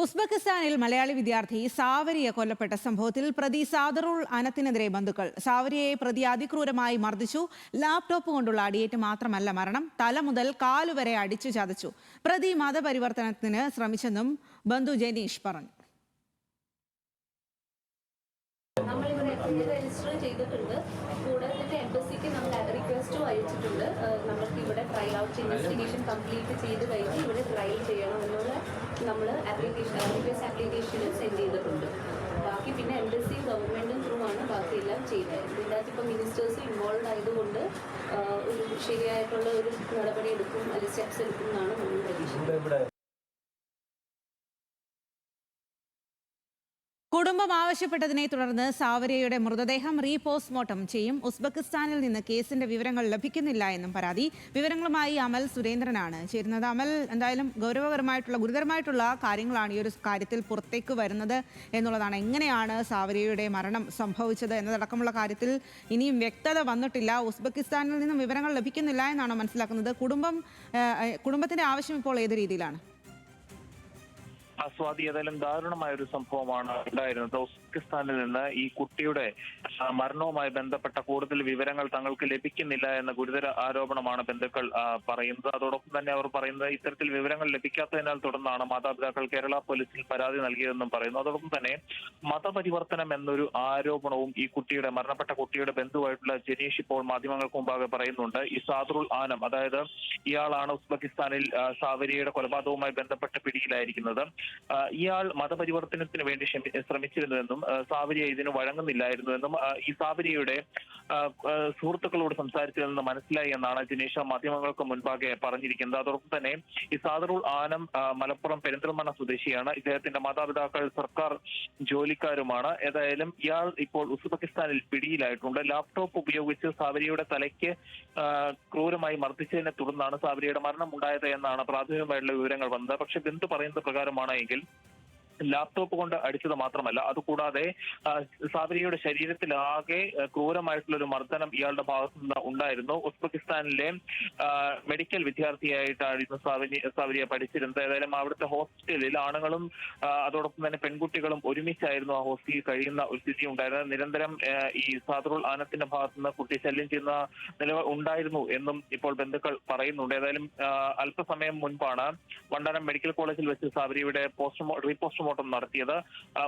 ഉസ്ബെക്കിസ്ഥാനിൽ മലയാളി വിദ്യാർത്ഥി സാവരിയ കൊല്ലപ്പെട്ട സംഭവത്തിൽ പ്രതി സാദറുൾ അനത്തിനെതിരെ ബന്ധുക്കൾ. സാവരിയയെ പ്രതി അതിക്രൂരമായി മർദ്ദിച്ചു. ലാപ്ടോപ്പ് കൊണ്ടുള്ള അടിയേറ്റ് മാത്രമല്ല മരണം, തല മുതൽ കാലുവരെ അടിച്ചു ചതച്ചു. പ്രതി മതപരിവർത്തനത്തിന് ശ്രമിച്ചെന്നും ബന്ധു ജനീഷ് പറഞ്ഞു. രജിസ്റ്റർ ചെയ്തിട്ടുണ്ട്. കൂടാതെ തന്നെ എംബസിക്ക് നമ്മൾ റിക്വസ്റ്റ് അയച്ചിട്ടുണ്ട്. നമുക്ക് ഇവിടെ ട്രയൽ ഔട്ട് ഇൻവെസ്റ്റിഗേഷൻ കംപ്ലീറ്റ് ചെയ്ത് കഴിഞ്ഞ് ഇവിടെ ട്രയൽ ചെയ്യണമെന്നുള്ള നമ്മൾ റിക്വസ്റ്റ് ആപ്ലിക്കേഷൻ സെൻഡ് ചെയ്തിട്ടുണ്ട്. ബാക്കി പിന്നെ എംബസി ഗവൺമെൻറ്റും ത്രൂ ആണ് ബാക്കിയെല്ലാം ചെയ്യുന്നത്. ഇതിനകത്ത് ഇപ്പോൾ മിനിസ്റ്റേഴ്സ് ഇൻവോൾവ് ആയതുകൊണ്ട് ഒരു ശരിയായിട്ടുള്ള ഒരു നടപടി എടുക്കും, അല്ലെങ്കിൽ സ്റ്റെപ്സ് എടുക്കും എന്നാണ് നമ്മൾ പ്രതീക്ഷിക്കുന്നത്. കുടുംബം ആവശ്യപ്പെട്ടതിനെ തുടർന്ന് സാവരിയയുടെ മൃതദേഹം റീപോസ്റ്റ്മോർട്ടം ചെയ്യും. ഉസ്ബെക്കിസ്ഥാനിൽ നിന്ന് കേസിന്റെ വിവരങ്ങൾ ലഭിക്കുന്നില്ല എന്നും പരാതി. വിവരങ്ങളുമായി അമൽ സുരേന്ദ്രനാണ് ചേരുന്നത്. അമൽ, എന്തായാലും ഗുരുതരമായിട്ടുള്ള കാര്യങ്ങളാണ് ഈ ഒരു കാര്യത്തിൽ പുറത്തേക്ക് വരുന്നത് എന്നുള്ളതാണ്. എങ്ങനെയാണ് സാവരിയയുടെ മരണം സംഭവിച്ചത് എന്നതടക്കമുള്ള കാര്യത്തിൽ ഇനിയും വ്യക്തത വന്നിട്ടില്ല. ഉസ്ബെക്കിസ്ഥാനിൽ നിന്നും വിവരങ്ങൾ ലഭിക്കുന്നില്ല എന്നാണോ മനസ്സിലാക്കുന്നത്? കുടുംബത്തിന്റെ ആവശ്യം ഇപ്പോൾ ഏത് രീതിയിലാണ്? സ്വാതി, ഏതായാലും ദാരുണമായ ഒരു സംഭവമാണ് ഉണ്ടായിരുന്നത്. ഉസ്ബെക്കിസ്ഥാനിൽ നിന്ന് ഈ കുട്ടിയുടെ മരണവുമായി ബന്ധപ്പെട്ട കൂടുതൽ വിവരങ്ങൾ തങ്ങൾക്ക് ലഭിക്കുന്നില്ല എന്ന ഗുരുതര ആരോപണമാണ് ബന്ധുക്കൾ പറയുന്നത്. അതോടൊപ്പം തന്നെ അവർ പറയുന്നത് ഇത്തരത്തിൽ വിവരങ്ങൾ ലഭിക്കാത്തതിനാൽ തുടർന്നാണ് മാതാപിതാക്കൾ കേരള പോലീസിൽ പരാതി നൽകിയതെന്നും പറയുന്നു. അതോടൊപ്പം തന്നെ മതപരിവർത്തനം എന്നൊരു ആരോപണവും ഈ മരണപ്പെട്ട കുട്ടിയുടെ ബന്ധുവായിട്ടുള്ള ജനീഷ് ഇപ്പോൾ മാധ്യമങ്ങൾക്ക് മുമ്പാകെ പറയുന്നുണ്ട്. ഈ സാദറുൾ ആനം, അതായത് ഇയാളാണ് ഉസ്ബെക്കിസ്ഥാനിൽ സാവരിയയുടെ കൊലപാതകവുമായി ബന്ധപ്പെട്ട് പിടിയിലായിരിക്കുന്നത്. ഇയാൾ മതപരിവർത്തനത്തിന് വേണ്ടി ശ്രമിച്ചിരുന്നുവെന്നും സാവരിയ ഇതിന് വഴങ്ങുന്നില്ലായിരുന്നുവെന്നും ഈ സാവരിയയുടെ സുഹൃത്തുക്കളോട് സംസാരിച്ചതിൽ നിന്ന് മനസ്സിലായി എന്നാണ് ജിനീഷ മാധ്യമങ്ങൾക്ക് മുൻപാകെ പറഞ്ഞിരിക്കുന്നത്. അതോടൊപ്പം തന്നെ ഈ സാദറുൾ ആനം മലപ്പുറം പെരിന്തൽമണ്ണ സ്വദേശിയാണ്. ഇദ്ദേഹത്തിന്റെ മാതാപിതാക്കൾ സർക്കാർ ജോലിക്കാരുമാണ്. ഏതായാലും ഇയാൾ ഇപ്പോൾ ഉസ്ബെക്കിസ്ഥാനിൽ പിടിയിലായിട്ടുണ്ട്. ലാപ്ടോപ്പ് ഉപയോഗിച്ച് സാവരിയയുടെ തലയ്ക്ക് ക്രൂരമായി മർദ്ദിച്ചതിനെ തുടർന്നാണ് സാവരിയയുടെ മരണം ഉണ്ടായത് എന്നാണ് പ്രാഥമികമായിട്ടുള്ള വിവരങ്ങൾ വന്നത്. പക്ഷെ ബന്ധു പറയുന്നത് പ്രകാരമാണ് എങ്കിൽ ലാപ്ടോപ്പ് കൊണ്ട് അടിച്ചത് മാത്രമല്ല, അതുകൂടാതെ സാവരിയയുടെ ശരീരത്തിലാകെ ക്രൂരമായിട്ടുള്ള ഒരു മർദ്ദനം ഇയാളുടെ ഭാഗത്തു നിന്ന് ഉണ്ടായിരുന്നു. ഉസ്ബെക്കിസ്ഥാനിലെ മെഡിക്കൽ വിദ്യാർത്ഥിയായിട്ടായിരുന്നു സാവരിയ പഠിച്ചിരുന്നത്. ഏതായാലും അവിടുത്തെ ഹോസ്റ്റലിൽ ആണുങ്ങളും അതോടൊപ്പം തന്നെ പെൺകുട്ടികളും ഒരുമിച്ചായിരുന്നു ആ ഹോസ്റ്റലിൽ കഴിയുന്ന ഒരു സ്ഥിതി ഉണ്ടായിരുന്നത്. നിരന്തരം ഈ സാദറുൾ ആനത്തിന്റെ ഭാഗത്തു നിന്ന് കുട്ടി ശല്യം ചെയ്യുന്ന നില ഉണ്ടായിരുന്നു എന്നും ഇപ്പോൾ ബന്ധുക്കൾ പറയുന്നുണ്ട്. ഏതായാലും അല്പസമയം മുൻപാണ് വണ്ടാനം മെഡിക്കൽ കോളേജിൽ വെച്ച് സാവരിയയുടെ റീപോസ്റ്റ്മോർട്ടം നടത്തിയത്.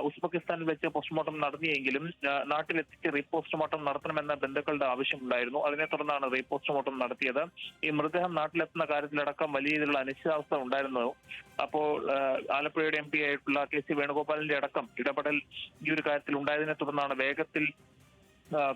ഉസ്ബെക്കിസ്ഥാനിൽ വെച്ച് പോസ്റ്റ്മോർട്ടം നടത്തിയെങ്കിലും നാട്ടിലെത്തിച്ച് റീപോസ്റ്റ്മോർട്ടം നടത്തണമെന്ന ബന്ധുക്കളുടെ ആവശ്യമുണ്ടായിരുന്നു. അതിനെ തുടർന്നാണ് റീപോസ്റ്റ്മോർട്ടം നടത്തിയത്. ഈ മൃതദേഹം നാട്ടിലെത്തുന്ന കാര്യത്തിലടക്കം വലിയ രീതിയിലുള്ള അനിശ്ചിതാവസ്ഥ ഉണ്ടായിരുന്നു. അപ്പോൾ ആലപ്പുഴയുടെ MP ആയിട്ടുള്ള KC വേണുഗോപാലിന്റെ അടക്കം ഇടപെടൽ ഈ ഒരു കാര്യത്തിൽ ഉണ്ടായതിനെ തുടർന്നാണ് വേഗത്തിൽ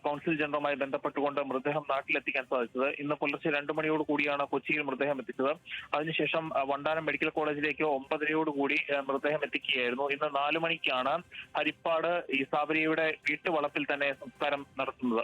കൗൺസിൽ ജനറലുമായി ബന്ധപ്പെട്ടുകൊണ്ട് മൃതദേഹം നാട്ടിലെത്തിക്കാൻ സാധിച്ചത്. ഇന്ന് പുലർച്ചെ 2 മണിയോട് കൂടിയാണ് കൊച്ചിയിൽ മൃതദേഹം എത്തിച്ചത്. അതിനുശേഷം വണ്ടാനം മെഡിക്കൽ കോളേജിലേക്ക് 9:30 കൂടി മൃതദേഹം എത്തിക്കുകയായിരുന്നു. ഇന്ന് 4 മണിക്കാണ് ഹരിപ്പാട് ഈ സാവരിയയുടെ വീട്ടുവളപ്പിൽ തന്നെ സംസ്കാരം നടത്തുന്നത്.